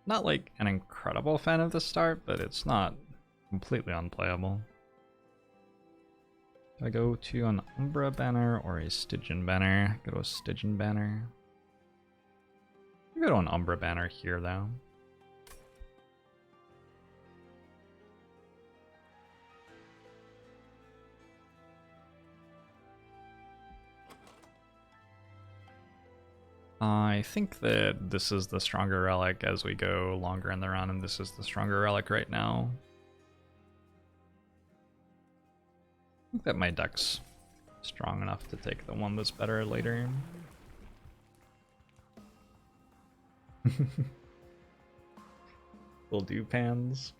Not like an incredible fan of the start, but it's not completely unplayable. Do I go to an Umbra banner or a Stygian banner? Go to a Stygian banner. I'll go to an Umbra banner here though. I think that this is the stronger relic as we go longer in the run, and this is the stronger relic right now. I think that my deck's strong enough to take the one that's better later. We'll do pans.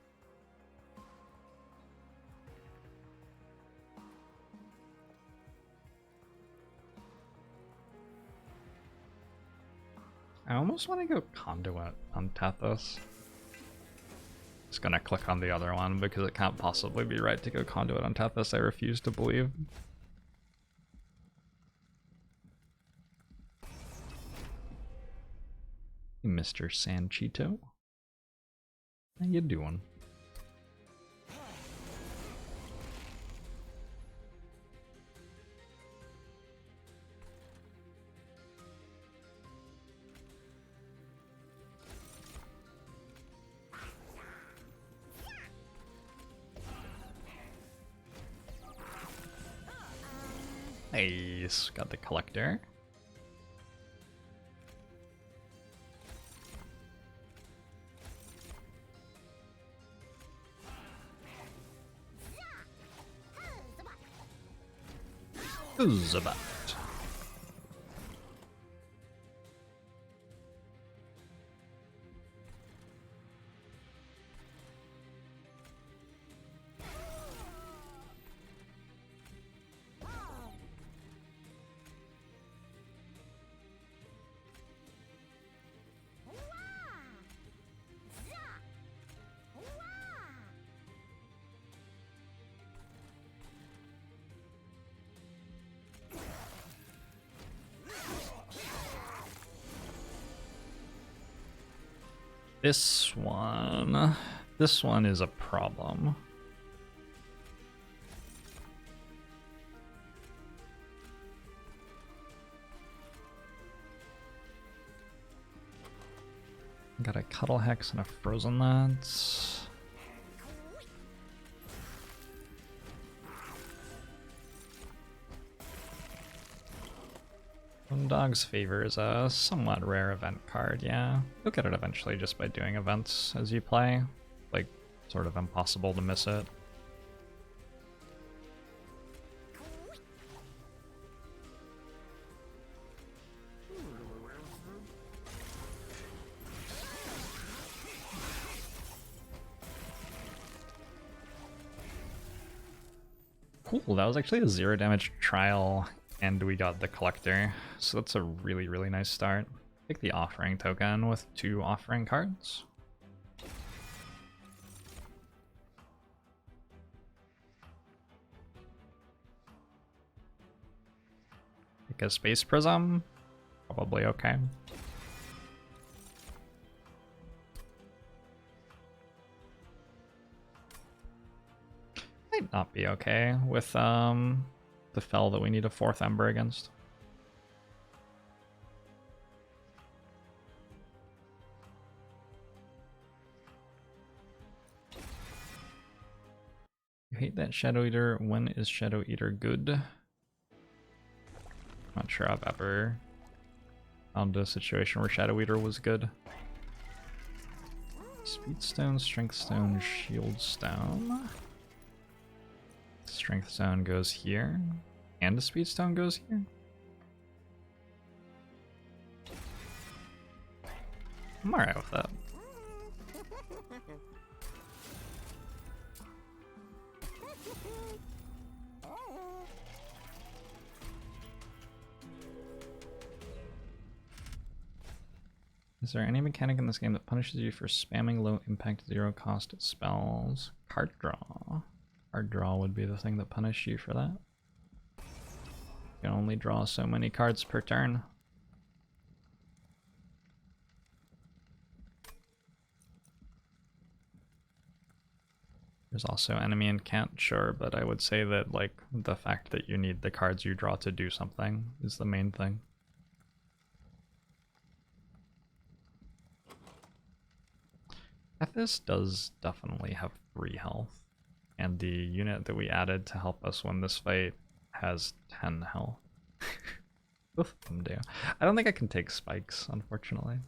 I almost want to go Conduit on Tethys. Just gonna click on the other one because it can't possibly be right to go Conduit on Tethys. I refuse to believe. Mr. Sanchito. How you doing? Nice, got the collector. Zubat. This one is a problem. Got a Cuddle Hex and a Frozen Lance. Dog's Favor is a somewhat rare event card, yeah. You'll get it eventually just by doing events as you play. Like, sort of impossible to miss it. Cool, that was actually a 0 damage trial, and we got the collector, so that's a really, really nice start. Take the offering token with 2 offering cards. Take a Space Prism, probably okay. Might not be okay with the Fel that we need a 4th Ember against. You hate that Shadow Eater. When is Shadow Eater good? Not sure I've ever found a situation where Shadow Eater was good. Speed Stone, Strength Stone, Shield Stone. Strength Stone goes here, and a Speed Stone goes here. I'm alright with that. Is there any mechanic in this game that punishes you for spamming low impact 0 cost spells? Card draw. Card draw would be the thing that punishes you for that. You can only draw so many cards per turn. There's also enemy and can't, sure, but I would say that like the fact that you need the cards you draw to do something is the main thing. Ethis does definitely have 3 health, and the unit that we added to help us win this fight has 10 health. Both of them do. I don't think I can take spikes, unfortunately.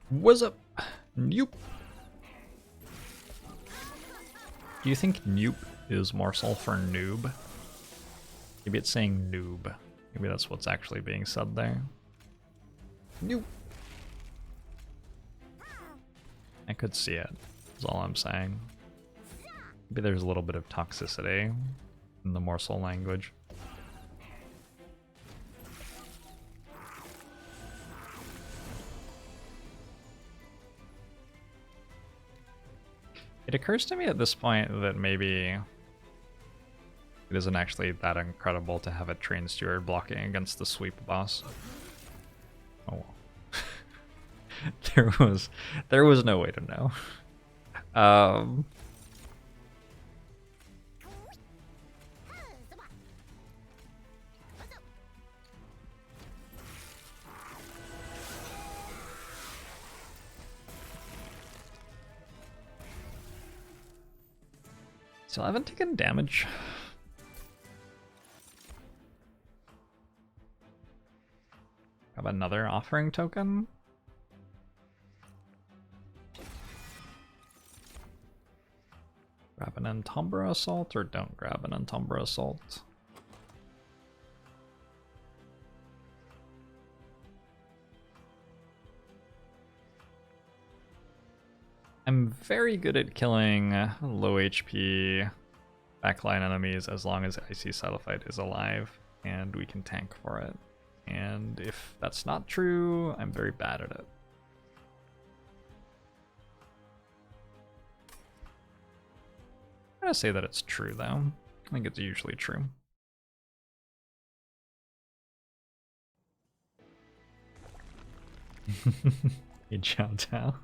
What's up? Nope. Do you think noob is morsel for noob? Maybe it's saying noob. Maybe that's what's actually being said there. Noob. I could see it, is all I'm saying. Maybe there's a little bit of toxicity in the morsel language. It occurs to me at this point that maybe it isn't actually that incredible to have a train steward blocking against the sweep boss. Oh well. there was no way to know. So I haven't taken damage. Grab another offering token. Grab an Entombra Assault or don't grab an Entombra Assault. I'm very good at killing low HP backline enemies as long as Icy Saddlefight is alive and we can tank for it. And if that's not true, I'm very bad at it. I'm gonna say that it's true though. I think it's usually true. Hey, Chow Chow.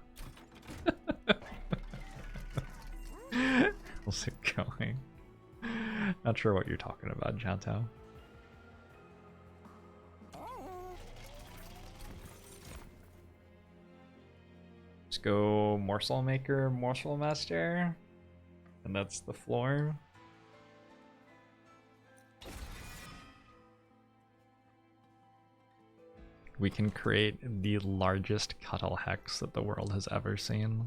How's it going? Not sure what you're talking about, Chow Chow. Let's go Morsel Maker, Morsel Master. And that's the floor. We can create the largest Cuttle Hex that the world has ever seen.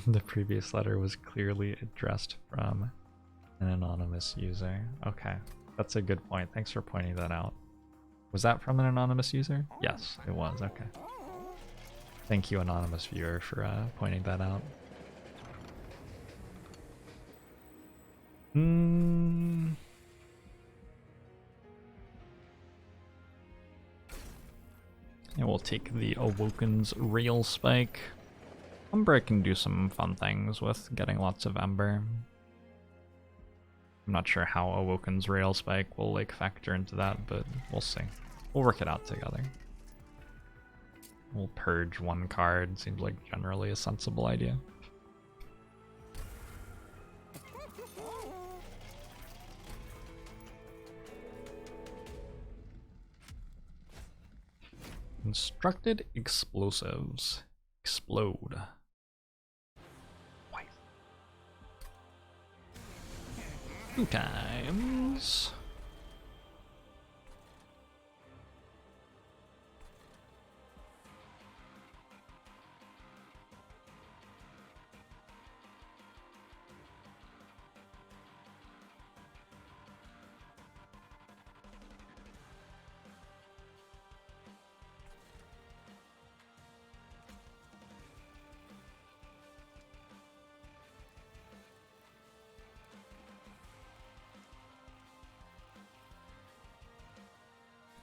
The previous letter was clearly addressed from an anonymous user. Okay, that's a good point. Thanks for pointing that out. Was that from an anonymous user? Yes, it was. Okay. Thank you, anonymous viewer, for pointing that out. And we'll take the Awoken's Rail Spike. Umbra can do some fun things with getting lots of Ember. I'm not sure how Awoken's Rail Spike will like factor into that, but we'll see. We'll work it out together. We'll purge one card, seems like generally a sensible idea. Constructed explosives. Explode. Twice. 2 times.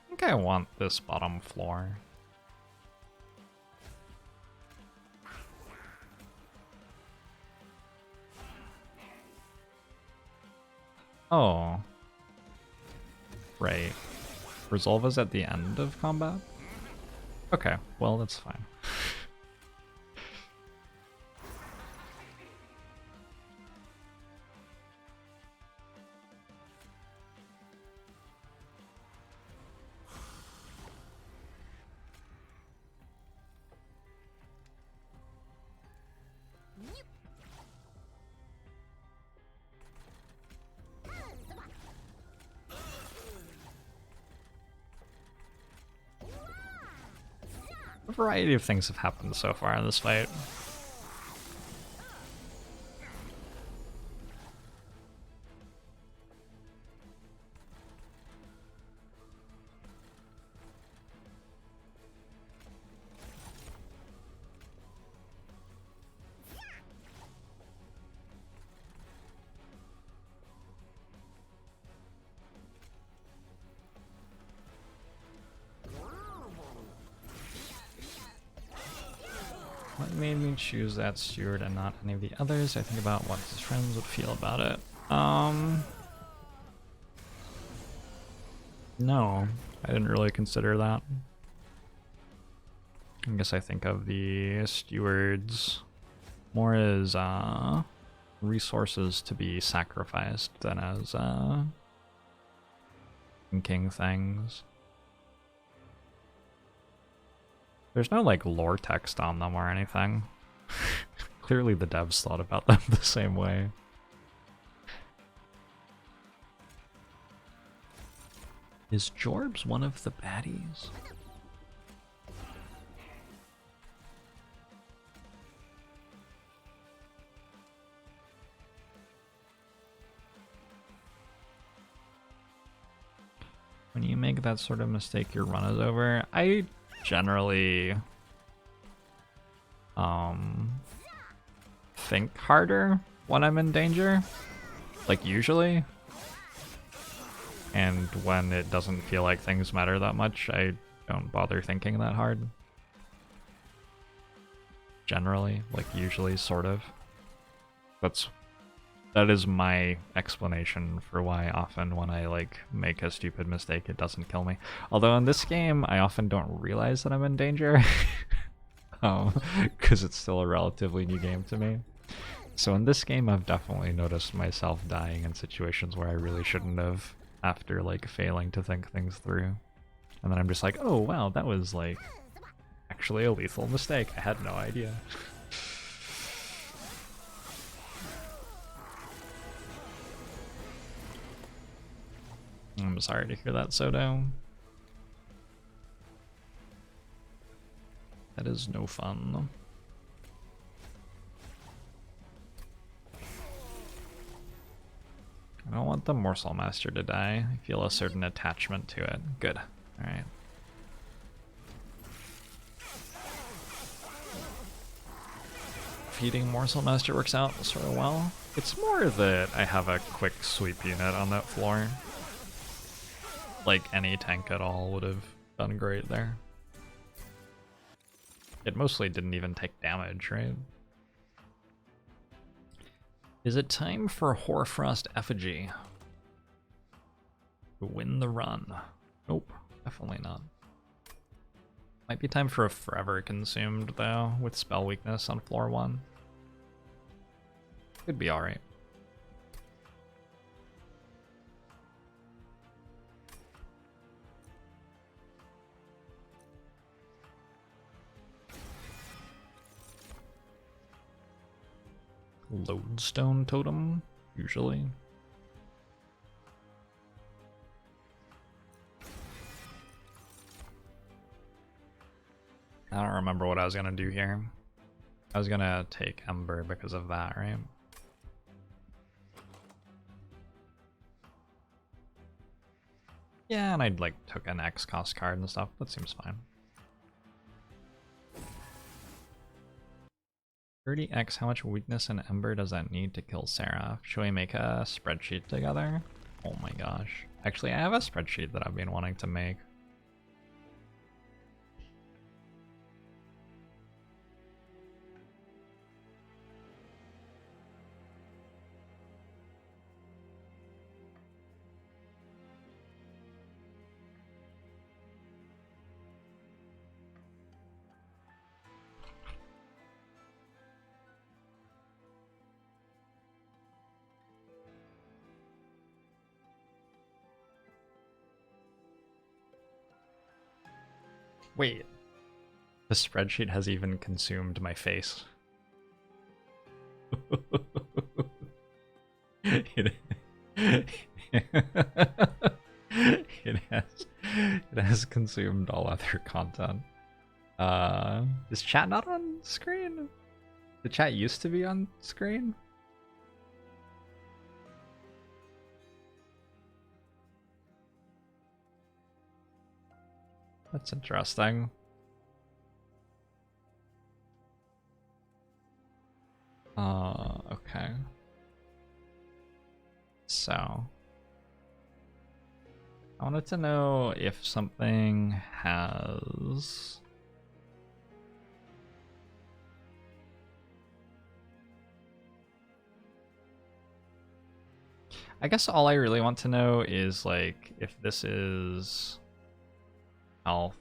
I think I want this bottom floor. Oh. Right. Resolve is at the end of combat? Okay, well that's fine. A variety of things have happened so far in this fight. What made me choose that steward and not any of the others? I think about what his friends would feel about it. No, I didn't really consider that. I guess I think of the stewards more as resources to be sacrificed than as thinking things. There's no like lore text on them or anything. Clearly the devs thought about them the same way. Is Jorbs one of the baddies? When you make that sort of mistake, your run is over. I generally think harder when I'm in danger, like usually, and when it doesn't feel like things matter that much, I don't bother thinking that hard. Generally, like usually, sort of. That is my explanation for why often when I like make a stupid mistake, it doesn't kill me. Although in this game, I often don't realize that I'm in danger. Because it's still a relatively new game to me. So in this game, I've definitely noticed myself dying in situations where I really shouldn't have, after like failing to think things through. And then I'm just like, oh wow, that was like actually a lethal mistake. I had no idea. I'm sorry to hear that, Sodo. That is no fun. I don't want the Morsel Master to die. I feel a certain attachment to it. Good. Alright. Feeding Morsel Master works out sort of well. It's more that I have a quick sweep unit on that floor. Like any tank at all would have done great there. It mostly didn't even take damage, right? Is it time for Hoarfrost Effigy to win the run? Nope, definitely not. Might be time for a Forever Consumed, though, with spell weakness on floor 1. Could be alright. lodestone totem, usually. I don't remember what I was gonna do here. I was gonna take Ember because of that, right? Yeah, and I'd like took an X cost card and stuff. That seems fine. 30x, how much weakness and Ember does that need to kill Seraph? Should we make a spreadsheet together? Oh my gosh. Actually, I have a spreadsheet that I've been wanting to make. Wait, the spreadsheet has even consumed my face. it, it has consumed all other content. Is chat not on screen? The chat used to be on screen? That's interesting. Okay. So I wanted to know if something has I guess all I really want to know is like if this is health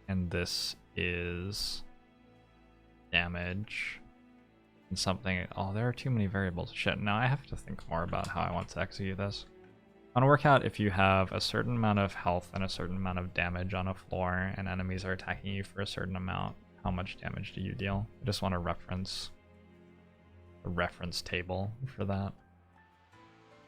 and this is damage and something. Oh, there are too many variables. Shit, now I have to think more about how I want to execute this. I want to work out if you have a certain amount of health and a certain amount of damage on a floor and enemies are attacking you for a certain amount, how much damage do you deal? I just want to reference a reference table for that.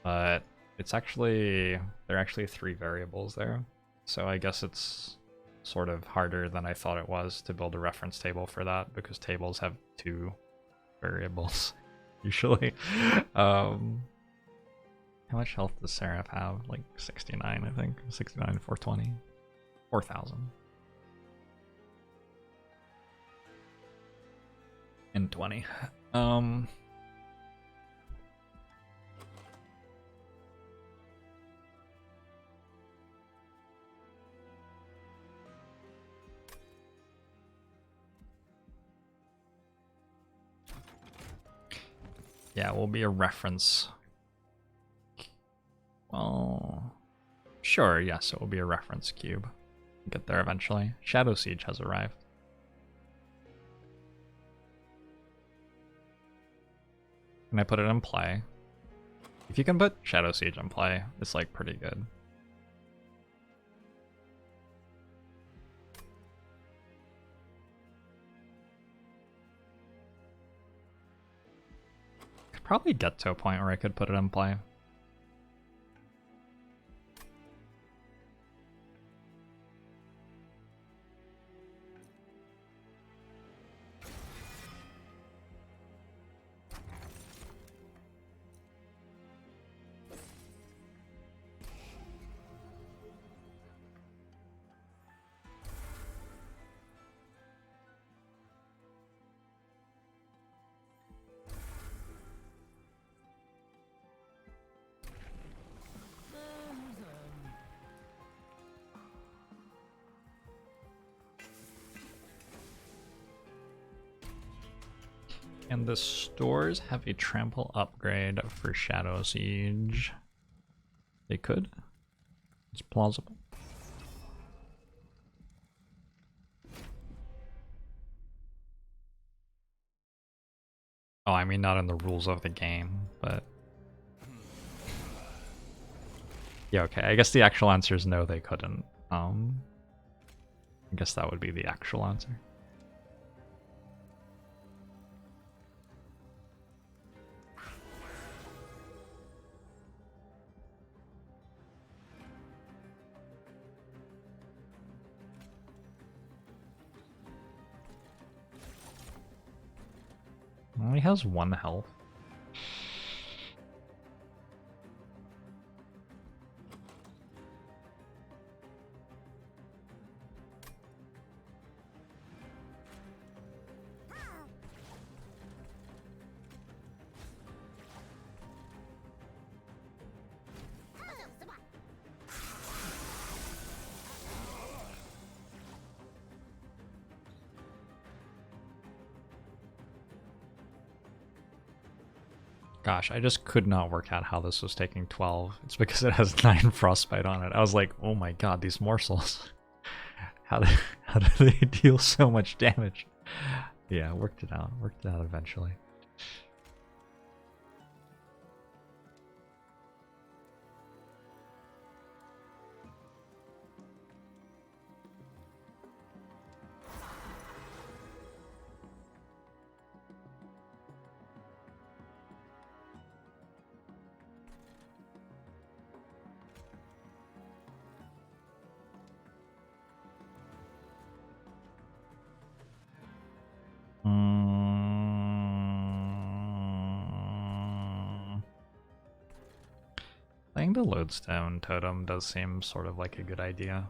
But it's actually, there are actually 3 variables there. So I guess it's sort of harder than I thought it was to build a reference table for that because tables have 2 variables usually. How much health does Seraph have? Like 69, I think. 69, 420. 4,000. And 20. Yeah, it will be a reference. Well, sure, yes, it will be a reference cube. We'll get there eventually. Shadowsiege has arrived. Can I put it in play? If you can put Shadowsiege in play, it's like pretty good. Could probably get to a point where I could put it in play. And the stores have a trample upgrade for Shadowsiege. They could. It's plausible. Oh, I mean not in the rules of the game, but... Yeah, okay. I guess the actual answer is no, they couldn't. I guess that would be the actual answer. Only has 1 health. Gosh, I just could not work out how this was taking 12. It's because it has 9 frostbite on it. I was like, oh my god, these morsels. how do they deal so much damage? Yeah, worked it out eventually. Playing the lodestone totem does seem sort of like a good idea.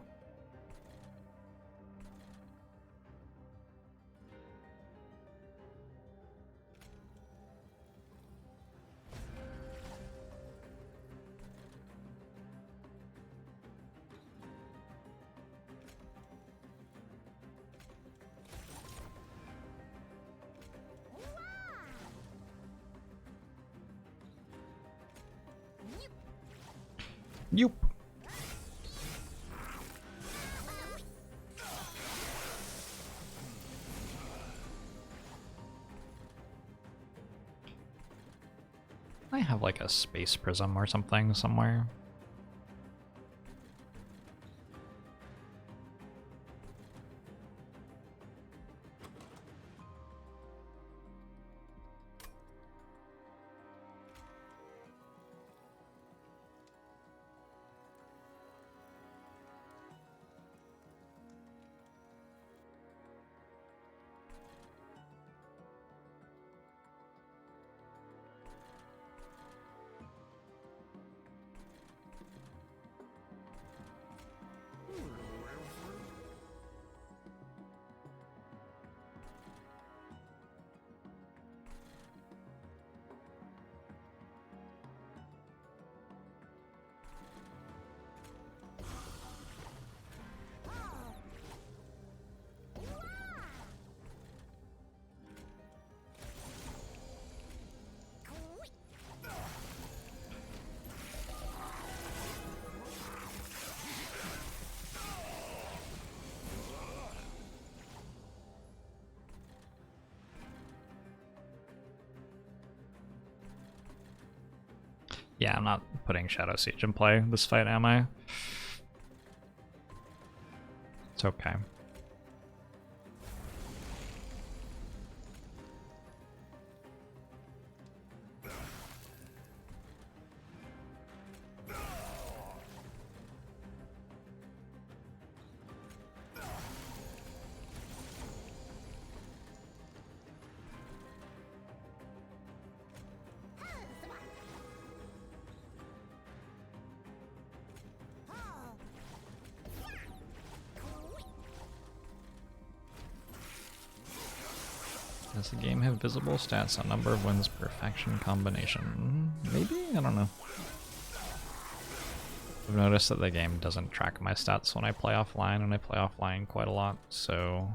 Yoop. I have like a space prism or something somewhere. Yeah, I'm not putting Shadowsiege in play this fight, am I? It's okay. Does the game have visible stats on number of wins per faction combination? Maybe? I don't know. I've noticed that the game doesn't track my stats when I play offline, and I play offline quite a lot, so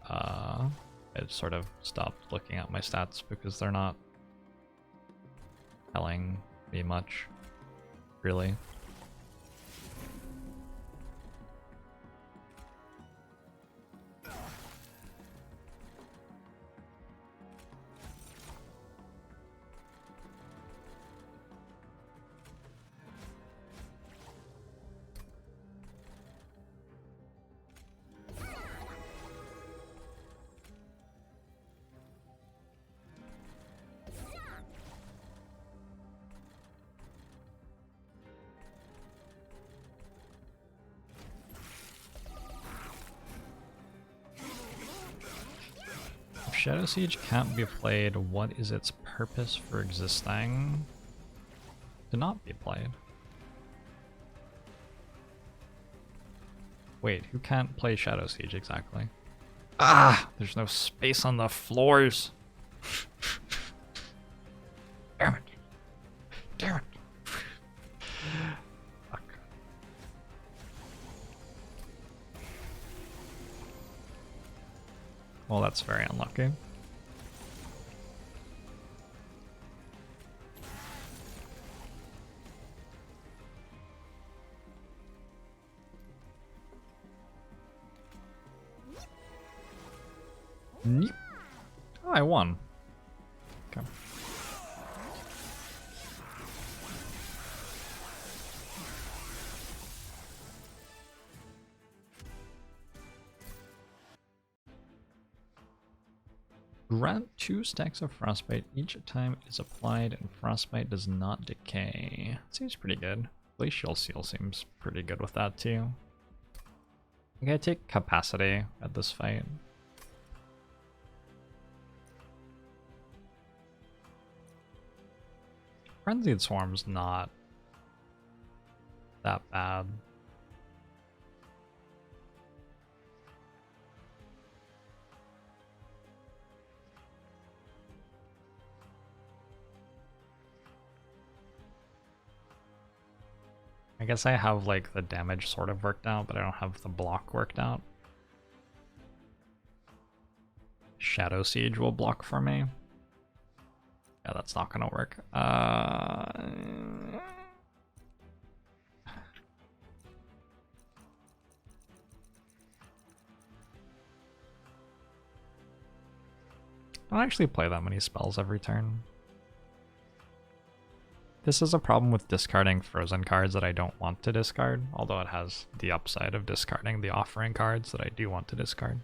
I've sort of stopped looking at my stats because they're not telling me much, really. Shadowsiege can't be played, what is its purpose for existing? To not be played. Wait, who can't play Shadowsiege exactly? Ah! There's no space on the floors! Damn it! Damn it! Fuck. Well, that's very unlucky. Neep. Oh, I won. Okay. Grant 2 stacks of frostbite each time it is applied and frostbite does not decay. Seems pretty good. Glacial Seal seems pretty good with that too. I think I take capacity at this fight. Frenzied Swarm's not that bad. I guess I have like the damage sort of worked out, but I don't have the block worked out. Shadowsiege will block for me. Yeah, that's not gonna work. I don't actually play that many spells every turn. This is a problem with discarding frozen cards that I don't want to discard, although it has the upside of discarding the offering cards that I do want to discard.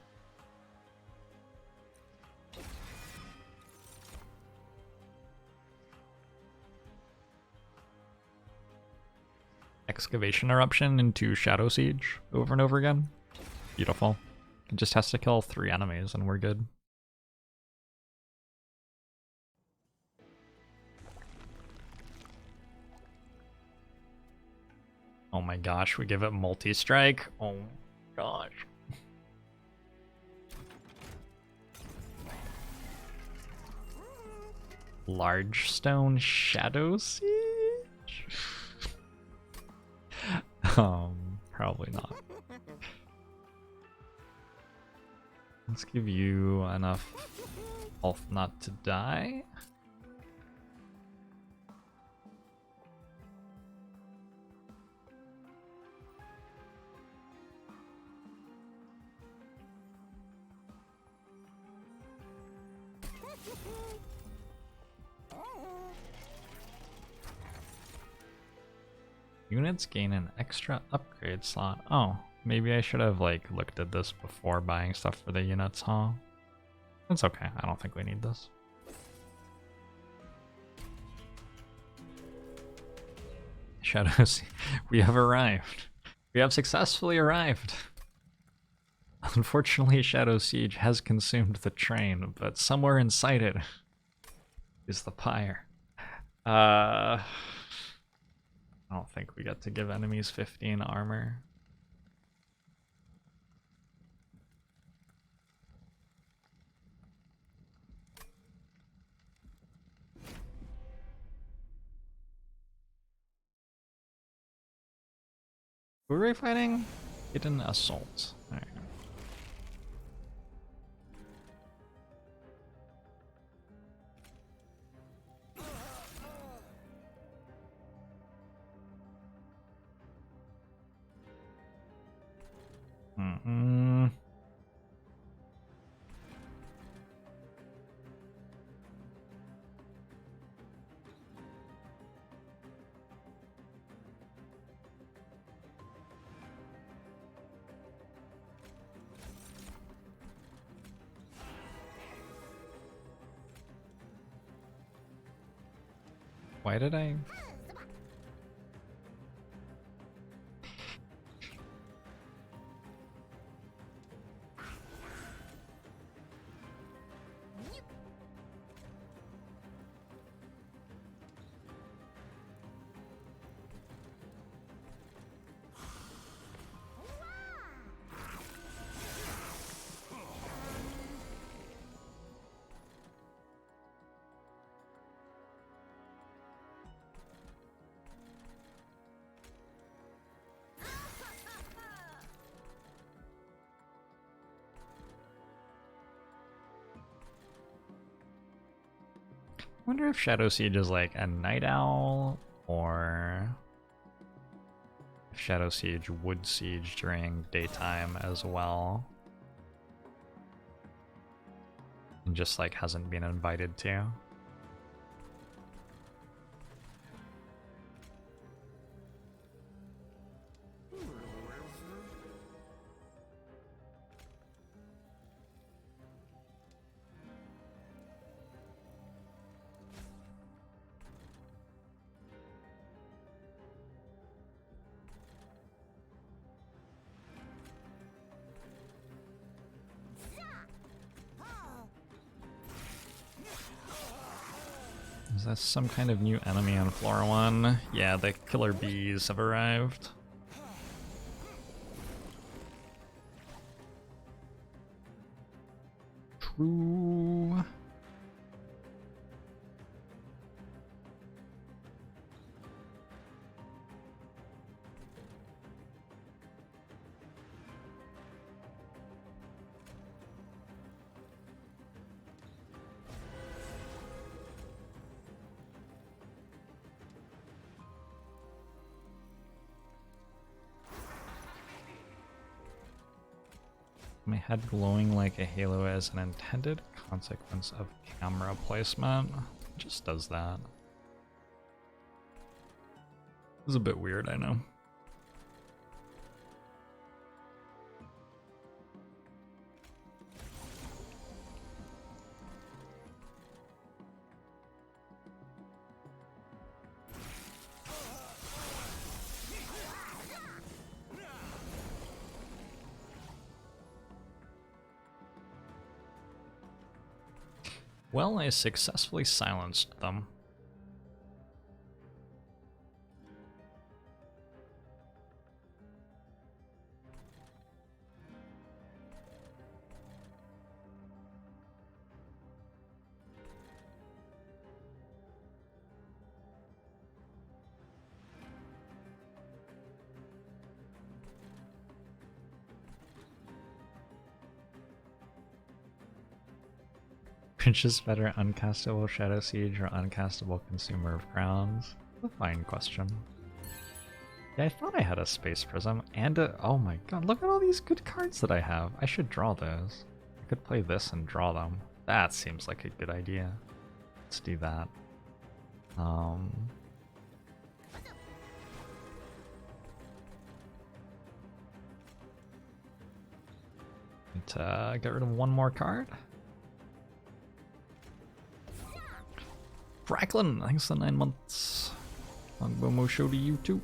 Excavation Eruption into Shadowsiege over and over again. Beautiful. It just has to kill 3 enemies and we're good. Oh my gosh, we give it multi-strike? Oh gosh. Large Stone Shadowsiege? Probably not. Let's give you enough health not to die. Units gain an extra upgrade slot. Oh, maybe I should have like looked at this before buying stuff for the units, huh? It's okay, I don't think we need this. Shadows, we have arrived. We have successfully arrived. Unfortunately, Shadowsiege has consumed the train, but somewhere inside it is the pyre. I don't think we get to give enemies 15 armor. Who are we fighting? Hidden Assault. Alright. Why did I... wonder if Shadowsiege is like a night owl, or if Shadowsiege would siege during daytime as well. And just like hasn't been invited to. Is that some kind of new enemy on floor 1? Yeah, the killer bees have arrived. True. My head glowing like a halo as an intended consequence of camera placement. It just does that. It's a bit weird, I know. Well, I successfully silenced them. Which is better, uncastable Shadowsiege or uncastable Consumer of Crowns? A fine question. Yeah, I thought I had a Space Prism and a... Oh my god, look at all these good cards that I have. I should draw those. I could play this and draw them. That seems like a good idea. Let's do that. Need to get rid of one more card. Franklin, thanks for the 9 months. Longbow show to you too.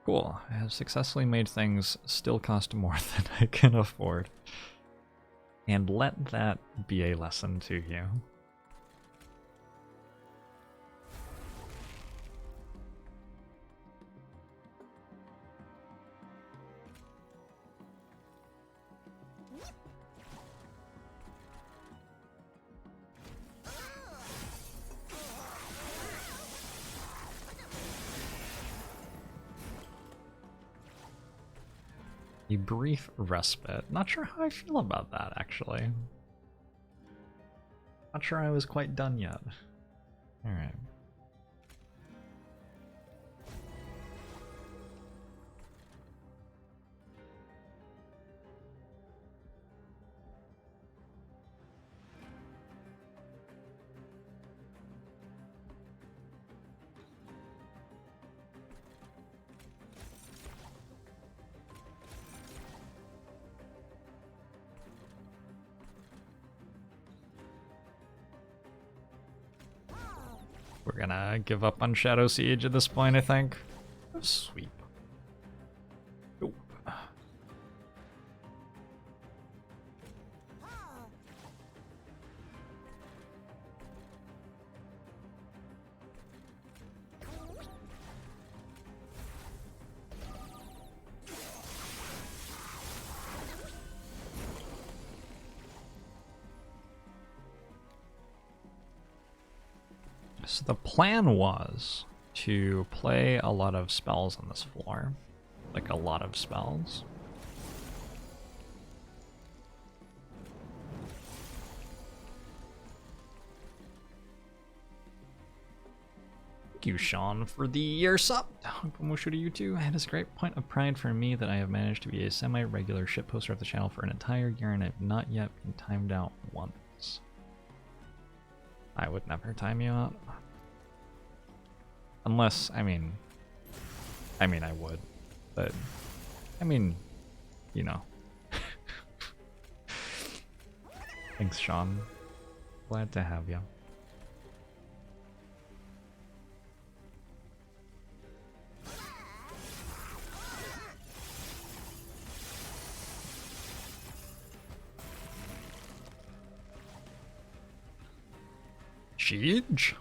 Cool, I have successfully made things still cost more than I can afford. And let that be a lesson to you. A brief respite. Not sure how I feel about that, actually. Not sure I was quite done yet. Alright. We're gonna give up on Shadowsiege at this point, I think. Oh, sweep. Nope. So the plan was to play a lot of spells on this floor. Like a lot of spells. you, Sean, for the year sub. Promotion to you too. It is a great point of pride for me that I have managed to be a semi-regular shitposter of the channel for an entire year and I've not yet been timed out once. I would never time you out. Unless, I mean I would. But, I mean, you know. Thanks, Sean. Glad to have you. Siege?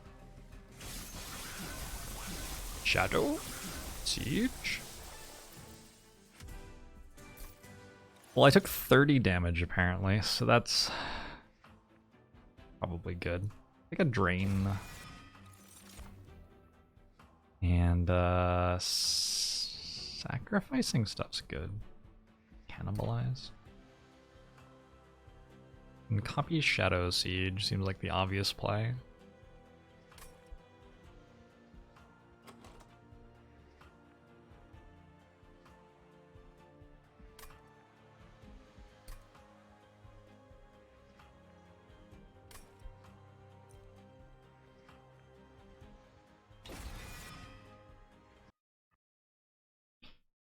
Shadowsiege? Well, I took 30 damage apparently, so that's probably good. Like a drain. And sacrificing stuff's good. Cannibalize. And copy Shadowsiege seems like the obvious play.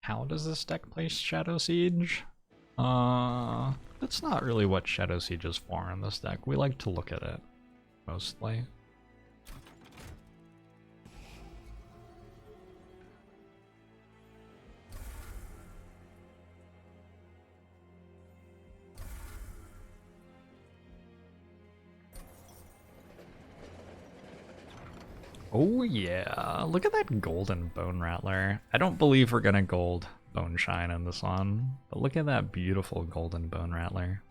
How does this deck play Shadowsiege? That's not really what Shadowsiege is for in this deck. We like to look at it, mostly. Oh yeah, look at that golden Bone Rattler. I don't believe we're gonna gold Bone Shine in this one, but look at that beautiful golden Bone Rattler.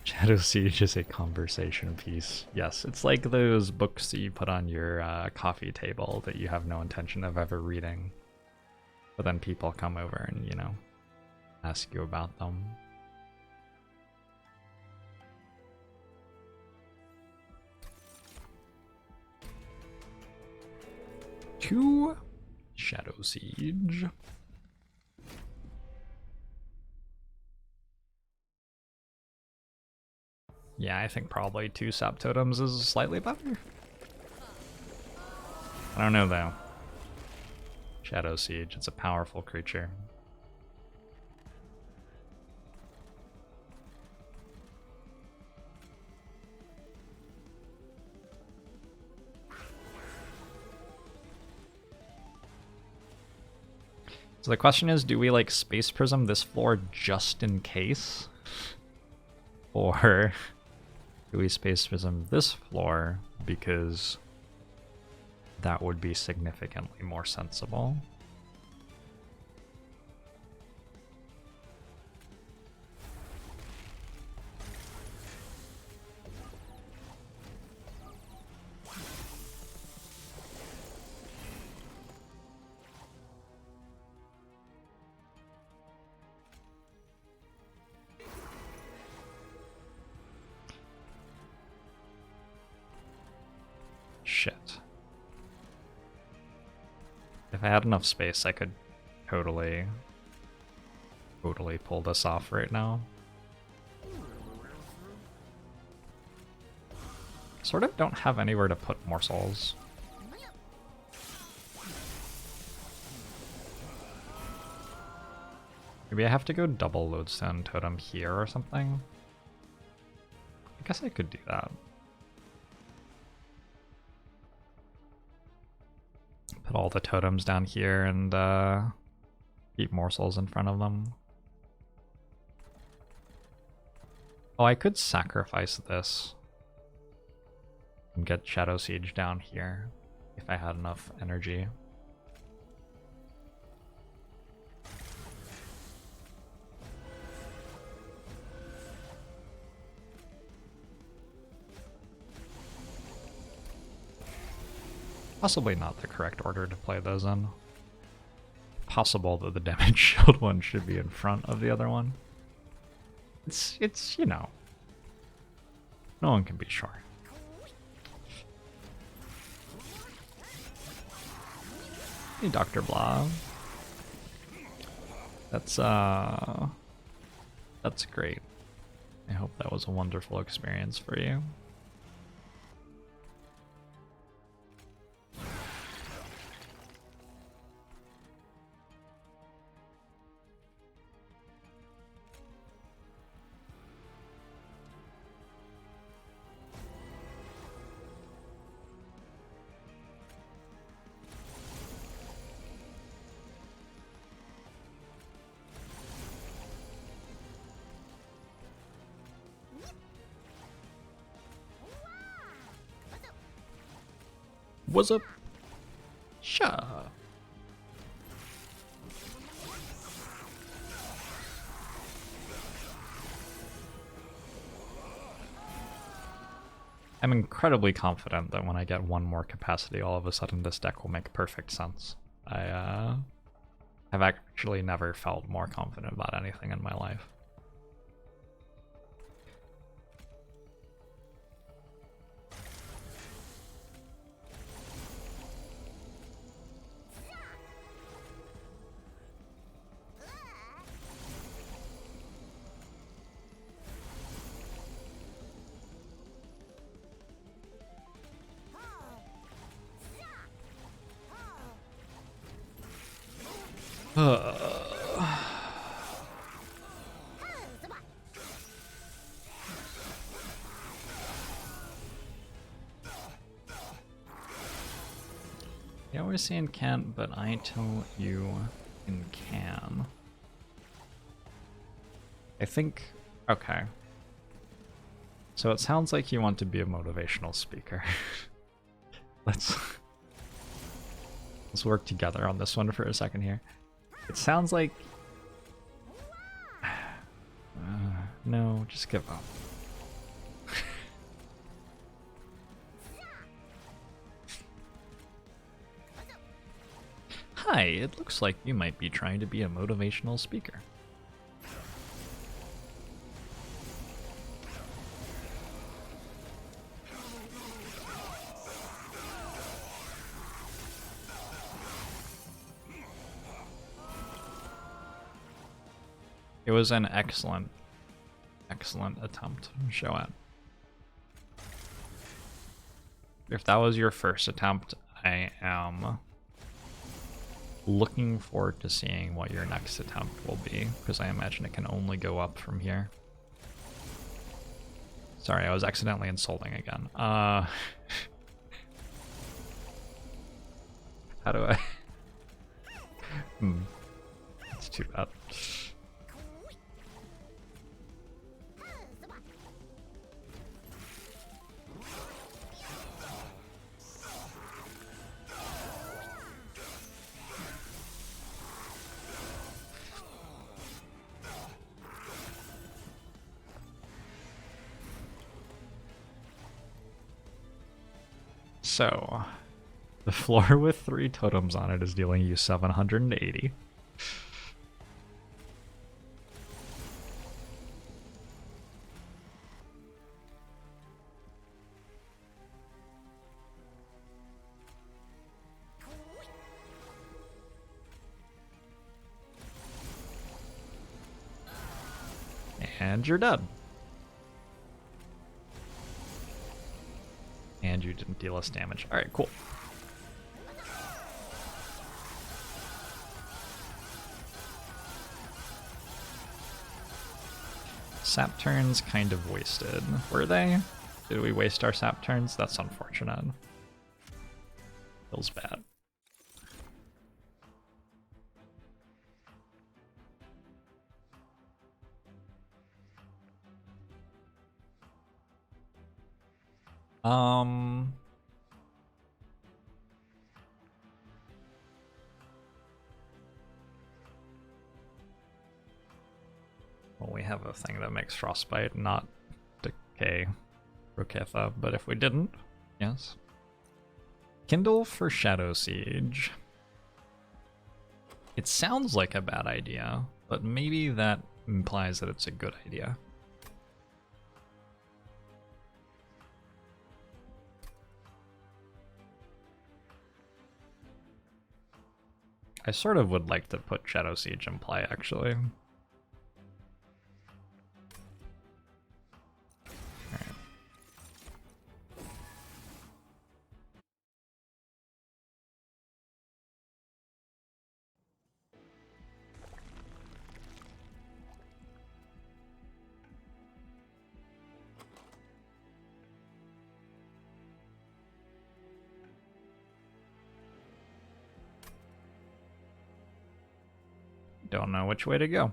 Shadowsiege is a conversation piece. Yes, it's like those books that you put on your coffee table that you have no intention of ever reading. But then people come over and, you know, ask you about them. To Shadowsiege. Yeah, I think probably 2 Sap Totems is slightly better. I don't know though. Shadowsiege, it's a powerful creature. So the question is, do we like Space Prism this floor just in case? Or do we Space Prism this floor because that would be significantly more sensible? Shit. If I had enough space, I could totally pull this off right now. Sort of don't have anywhere to put morsels. Maybe I have to go double lodestone totem here or something. I guess I could do that. Put all the totems down here and keep morsels in front of them. Oh, I could sacrifice this and get Shadowsiege down here if I had enough energy. Possibly not the correct order to play those in. Possible that the damage shield one should be in front of the other one. It's you know, No one can be sure. Hey, Dr. Blah. That's great. I hope that was a wonderful experience for you. What's up? Sure. I'm incredibly confident that when I get one more capacity, all of a sudden this deck will make perfect sense. I have actually never felt more confident about anything in my life. You always saying can't, but I tell you in can. I think, okay. So it sounds like you want to be a motivational speaker. Let's work together on this one for a second here. It sounds like... no, just give up. Hi, it looks like you might be trying to be a motivational speaker. It was an excellent attempt, show it. If that was your first attempt, I am looking forward to seeing what your next attempt will be, because I imagine it can only go up from here. Sorry, I was accidentally insulting again. How do I... It's too bad. So, the floor with 3 totems on it is dealing you 780. And you're dead. And you didn't deal us damage. Alright, cool. Sap turns kind of wasted. Were they? Did we waste our sap turns? That's unfortunate. Feels bad. Well, we have a thing that makes Frostbite not decay Roketha, but if we didn't, yes. Kindle for Shadowsiege. It sounds like a bad idea, but maybe that implies that it's a good idea. I sort of would like to put Shadowsiege in play, actually. Alright. Don't know which way to go.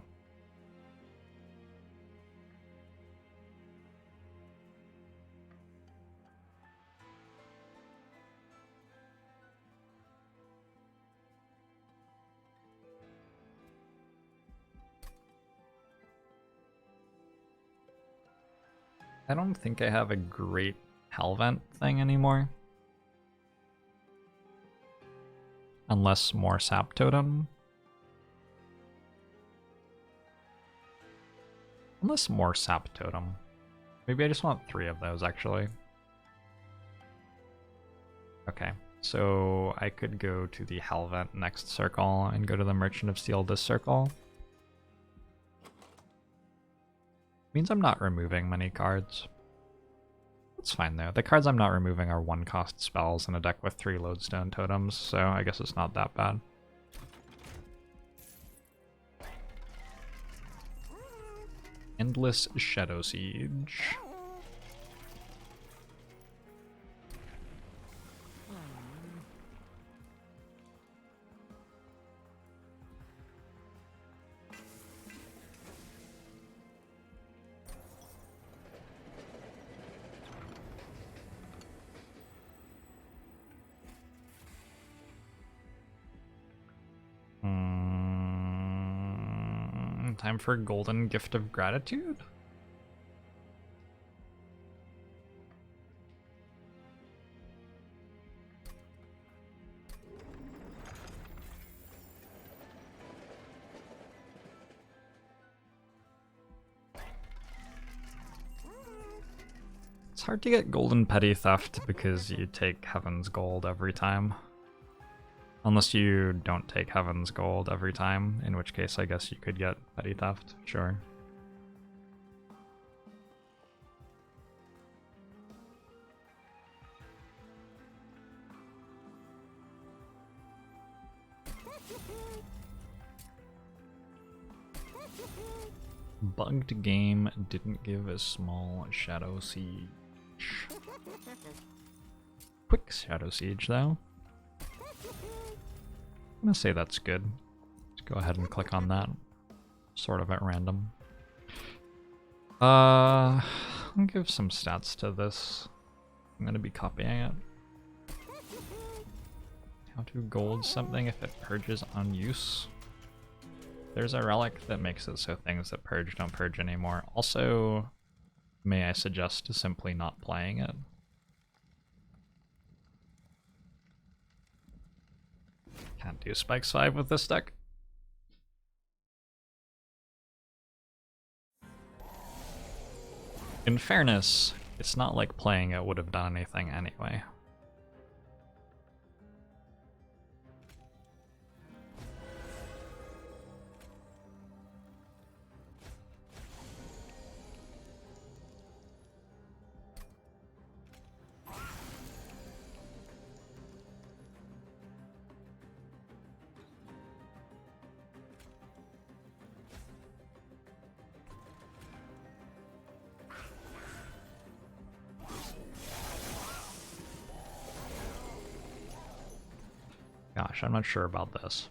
I don't think I have a great Hellvent thing anymore. Unless more Sap Totem. Unless more Sap Totem. Maybe I just want 3 of those, actually. Okay, so I could go to the Hellvent next circle and go to the Merchant of Steel this circle. Means I'm not removing many cards. That's fine though. The cards I'm not removing are 1-cost spells in a deck with 3 Lodestone Totems, so I guess it's not that bad. Endless Shadowsiege. Time for Golden Gift of Gratitude? It's hard to get Golden Petty Theft because you take Heaven's Gold every time. Unless you don't take Heaven's Gold every time, in which case I guess you could get Petty Theft, sure. Bugged game didn't give a small Shadowsiege. Quick Shadowsiege though. I'm gonna say that's good. Let's go ahead and click on that. Sort of at random. I'll give some stats to this. I'm gonna be copying it. How to gold something if it purges on use. There's a relic that makes it so things that purge don't purge anymore. Also, may I suggest simply not playing it? Can't do Spikes 5 with this deck. In fairness, it's not like playing it would have done anything anyway. Gosh, I'm not sure about this.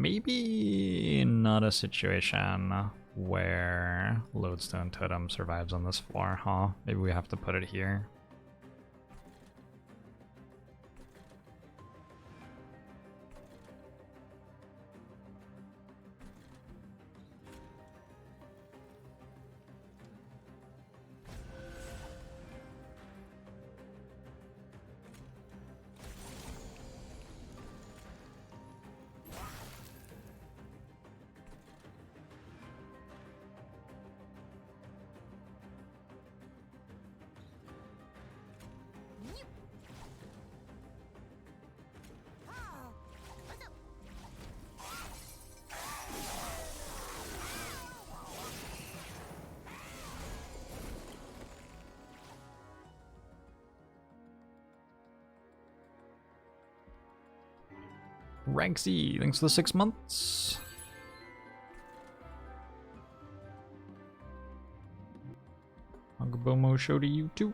Maybe not a situation where Lodestone Totem survives on this floor, huh? Maybe we have to put it here. Ranksy, thanks for the 6 months. Hungabomo show to you too.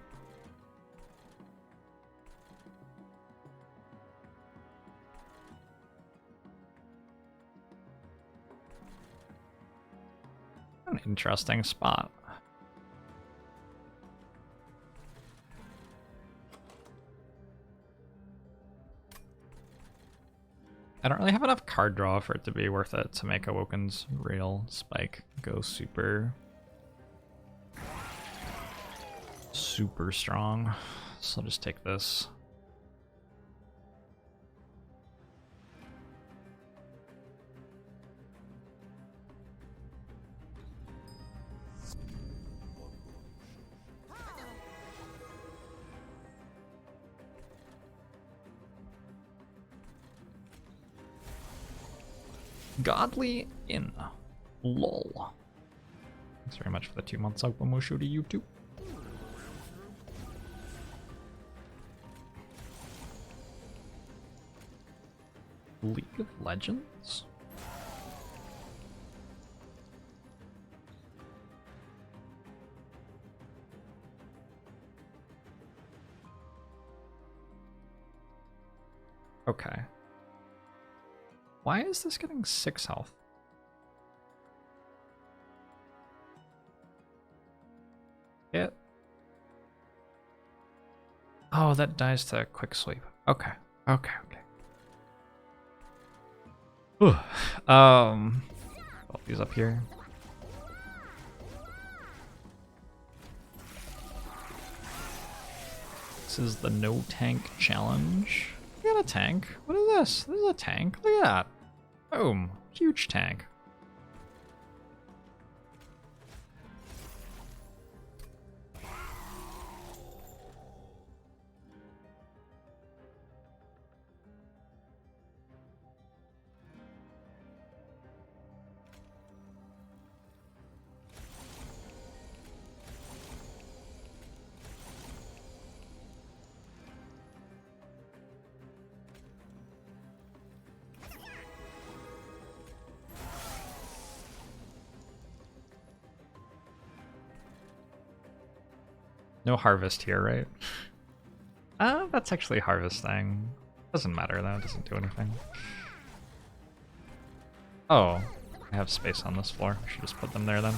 An interesting spot. I don't really have enough card draw for it to be worth it to make Awoken's real spike go super strong. So I'll just take this. Godly in lol. Thanks very much for the 2 months out, Wamosho to you too. League of Legends? Okay. Why is this getting 6 health? It. Oh, that dies to quick sweep. Okay. Okay, okay. Ooh. Put these up here. This is the no tank challenge. We got a tank. What is this? This is a tank. Look at that. Boom. Huge tank. No harvest here, right? That's actually harvesting. Doesn't matter though, it doesn't do anything. Oh, I have space on this floor. I should just put them there then.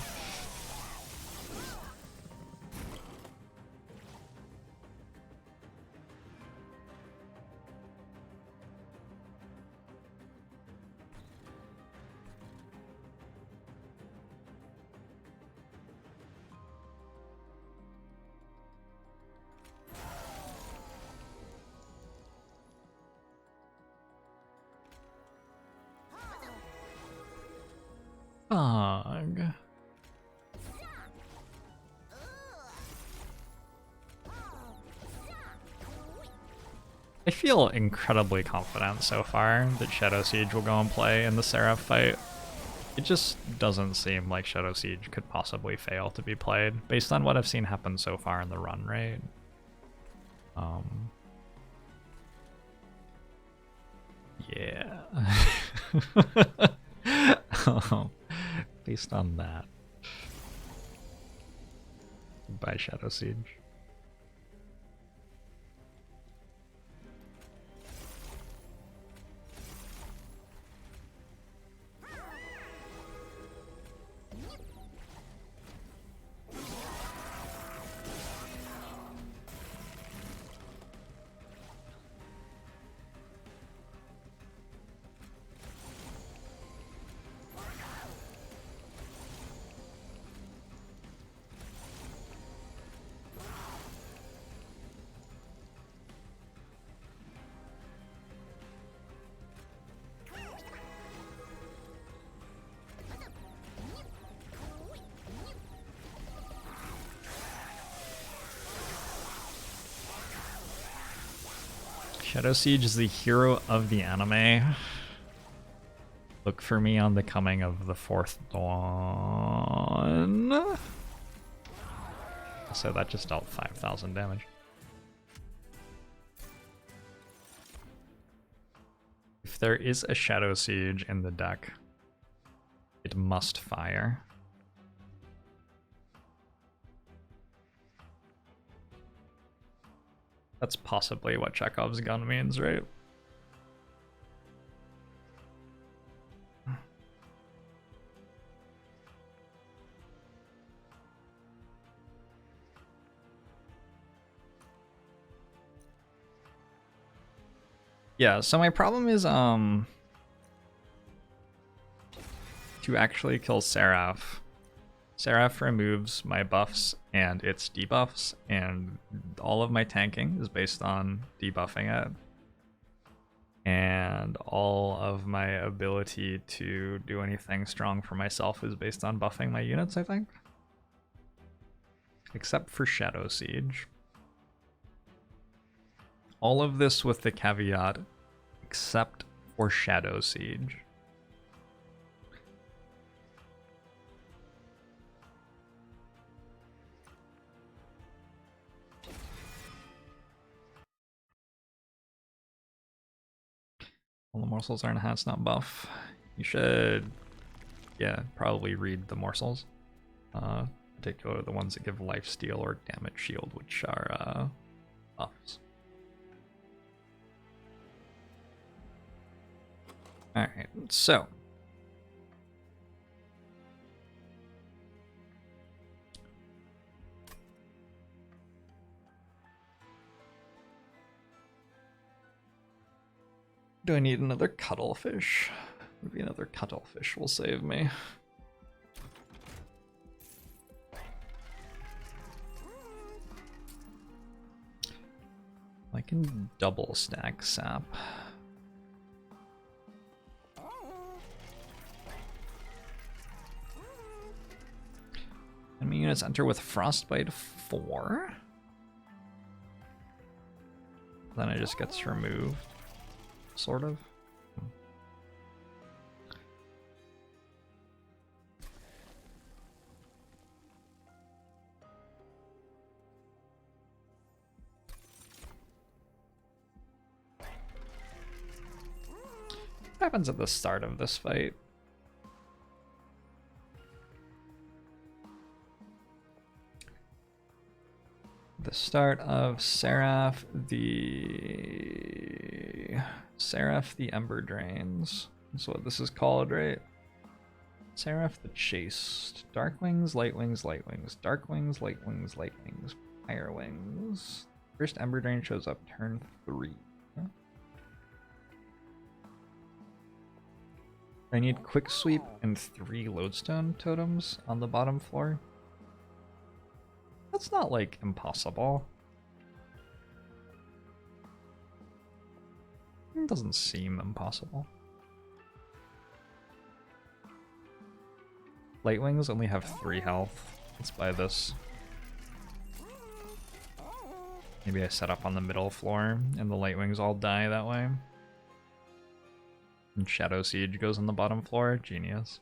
Bug. I feel incredibly confident so far that Shadowsiege will go and play in the Seraph fight. It just doesn't seem like Shadowsiege could possibly fail to be played, based on what I've seen happen so far in the run, right? Yeah. Based on that. Goodbye, Shadowsiege. Shadowsiege is the hero of the anime. Look for me on the coming of the fourth dawn. So that just dealt 5,000 damage. If there is a Shadowsiege in the deck, it must fire. That's possibly what Chekhov's gun means, right? Yeah, so my problem is to actually kill Seraph. Seraph removes my buffs and its debuffs, and all of my tanking is based on debuffing it. And all of my ability to do anything strong for myself is based on buffing my units, I think. Except for Shadowsiege. All of this with the caveat, except for Shadowsiege. Well, the morsels are enhanced, not buff. You should, yeah, probably read the morsels. Particularly the ones that give lifesteal or damage shield, which are buffs. Alright, so. Do I need another cuttlefish? Maybe another cuttlefish will save me. I can double stack sap. Enemy units enter with Frostbite 4. Then it just gets removed. Sort of. What happens at the start of this fight? The start of Seraph the Ember Drains. That's what this is called, right? Seraph the Chaste. Dark Wings, Light Wings, Light Wings. Dark Wings, Light Wings, Light Wings. Fire Wings. First Ember Drain shows up turn 3. Huh? I need Quick Sweep and 3 Lodestone totems on the bottom floor. That's not, like, impossible. It doesn't seem impossible. Light Wings only have 3 health. Let's buy this. Maybe I set up on the middle floor and the Light Wings all die that way. And Shadowsiege goes on the bottom floor. Genius.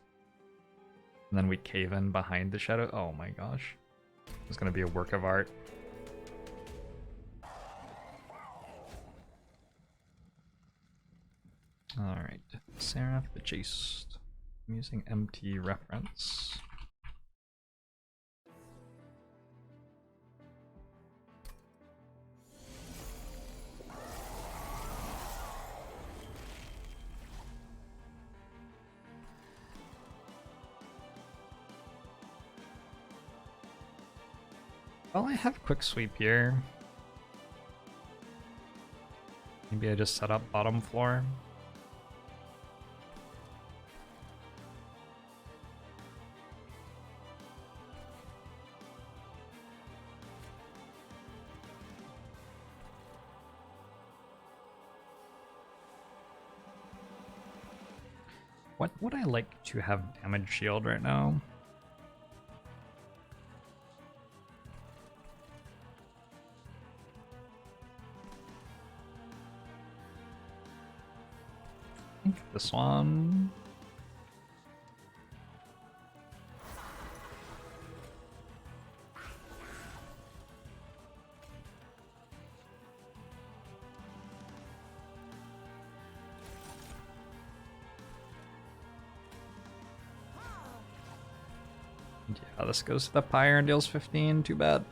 And then we cave in behind the Shadow. Oh my gosh. It's gonna be a work of art. Alright, Seraph the Chaste. I'm using MT reference. Well, I have Quick Sweep here. Maybe I just set up bottom floor. What would I like to have damage shield right now? think this one. Yeah, this goes to the pyre and deals 15. Too bad.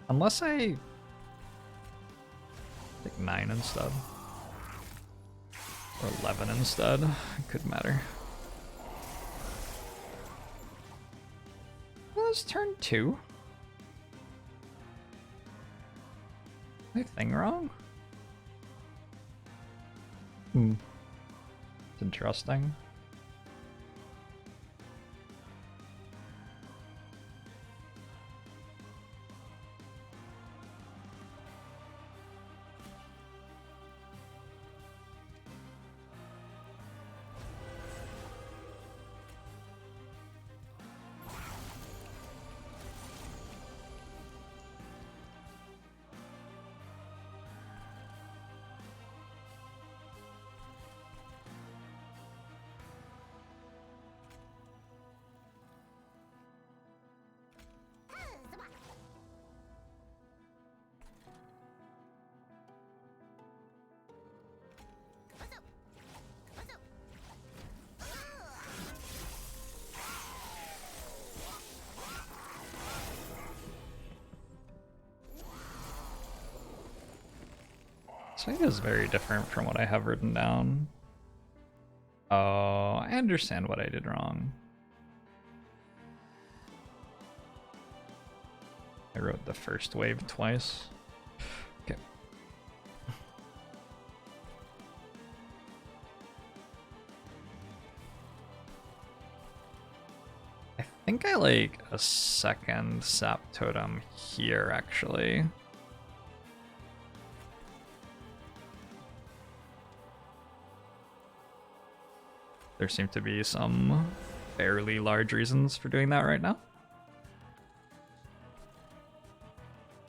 Unless I take 9 instead. Or 11 instead. It could matter. Well, it's turn 2. Anything wrong? It's interesting. This is very different from what I have written down. Oh, I understand what I did wrong. I wrote the first wave twice. Okay. I think I like a second sap totem here, actually. There seem to be some fairly large reasons for doing that right now.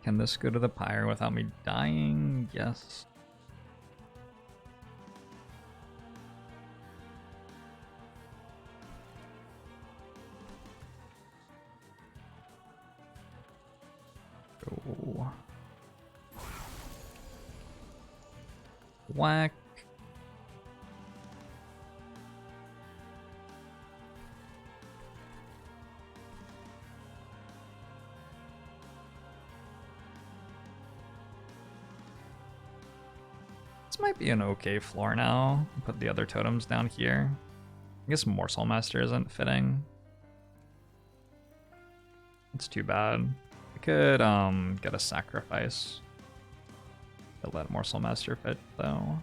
Can this go to the pyre without me dying? Yes. Go. Whack. This might be an okay floor now. Put the other totems down here. I guess Morsel Master isn't fitting. It's too bad. I could get a sacrifice to let Morsel Master fit though.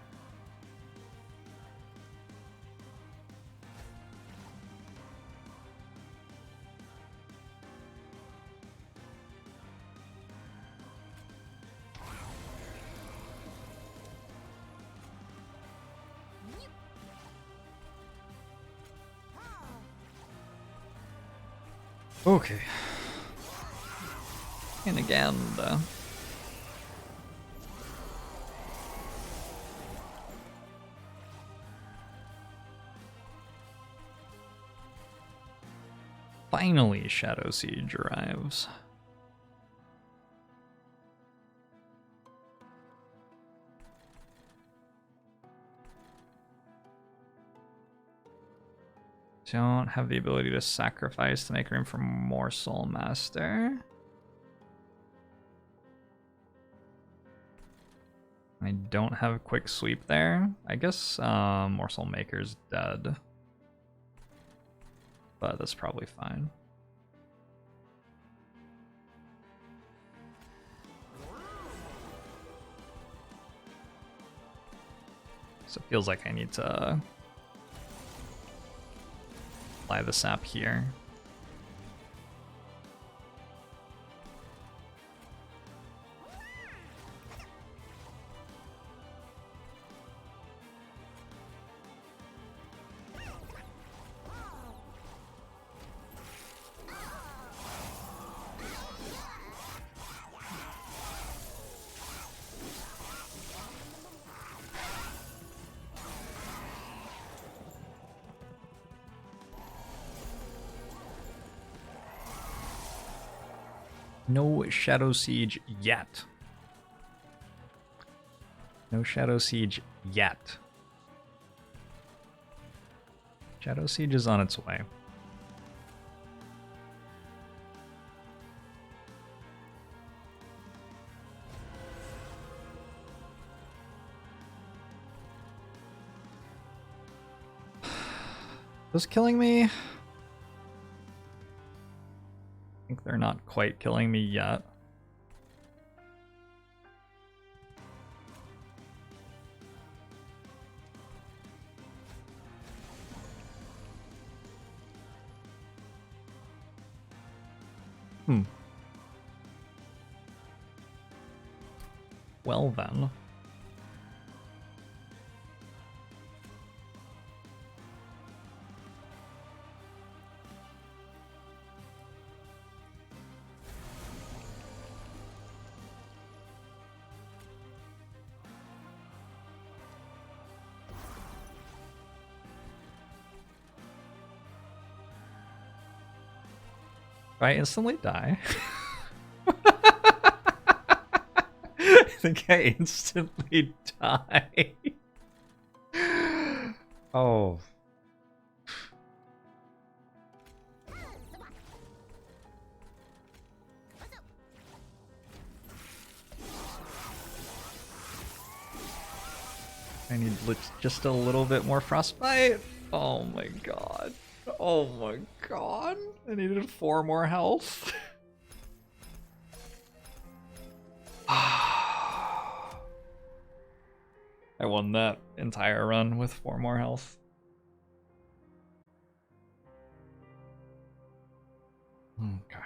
Okay. And again, finally Shadowsiege arrives. Don't have the ability to sacrifice to make room for Morsel Master. I don't have a quick sweep there. I guess Morsel Maker's dead. But that's probably fine. So it feels like I need to apply the sap here. No Shadowsiege yet. No Shadowsiege yet. Shadowsiege is on its way. Those killing me? I think they're not quite killing me yet. Well then. Do I instantly die? I think I instantly die. Oh. I need just a little bit more frostbite. Oh my god. Oh my god. I needed 4 more health. I won that entire run with 4 more health. Okay.